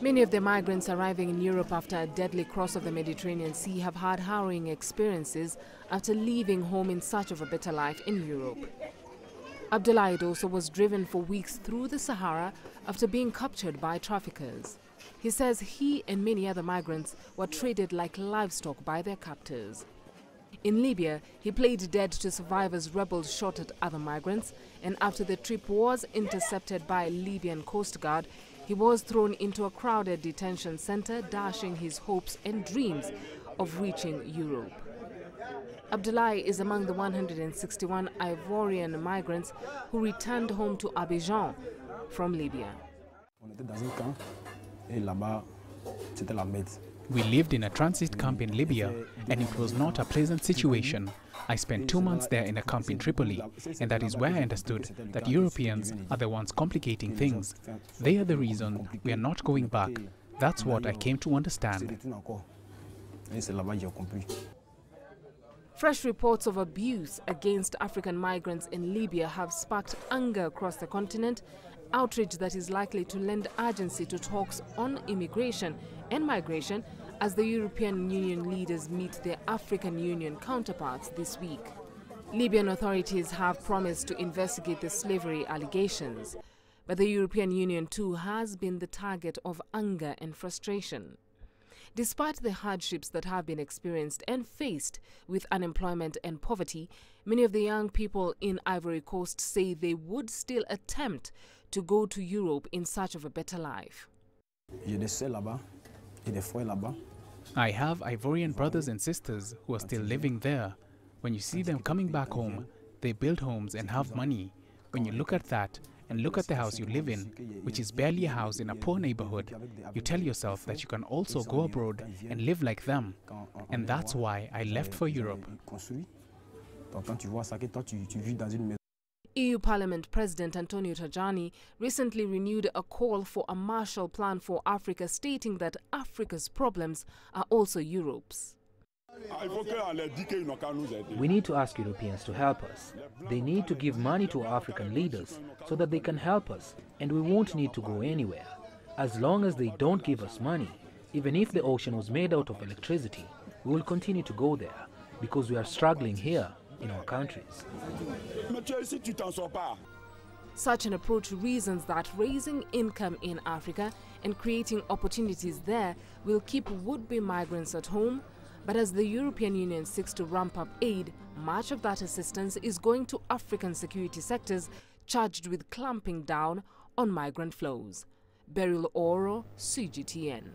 Many of the migrants arriving in Europe after a deadly cross of the Mediterranean Sea have had harrowing experiences after leaving home in search of a better life in Europe. Abdullah also was driven for weeks through the Sahara after being captured by traffickers. He says he and many other migrants were treated like livestock by their captors. In Libya, he played dead to survive as rebels shot at other migrants, and after the trip was intercepted by Libyan Coast Guard, he was thrown into a crowded detention center, dashing his hopes and dreams of reaching Europe. Abdullah is among the 161 Ivorian migrants who returned home to Abidjan from Libya. We lived in a transit camp in Libya, and it was not a pleasant situation. I spent 2 months there in a camp in Tripoli, and that is where I understood that Europeans are the ones complicating things. They are the reason we are not going back. That's what I came to understand. Fresh reports of abuse against African migrants in Libya have sparked anger across the continent, outrage that is likely to lend urgency to talks on immigration and migration as the European Union leaders meet their African Union counterparts this week. Libyan authorities have promised to investigate the slavery allegations, but the European Union too has been the target of anger and frustration. Despite the hardships that have been experienced and faced with unemployment and poverty, many of the young people in Ivory Coast say they would still attempt to go to Europe in search of a better life. I have Ivorian brothers and sisters who are still living there. When you see them coming back home, they build homes and have money. When you look at that and look at the house you live in, which is barely a house in a poor neighborhood, you tell yourself that you can also go abroad and live like them. And that's why I left for Europe. EU Parliament President Antonio Tajani recently renewed a call for a Marshall Plan for Africa, stating that Africa's problems are also Europe's. We need to ask Europeans to help us. They need to give money to African leaders so that they can help us, and we won't need to go anywhere. As long as they don't give us money, even if the ocean was made out of electricity, we will continue to go there because we are struggling here in our countries. Such an approach reasons that raising income in Africa and creating opportunities there will keep would-be migrants at home, but as the European Union seeks to ramp up aid, much of that assistance is going to African security sectors charged with clamping down on migrant flows. Beryl Oro, CGTN.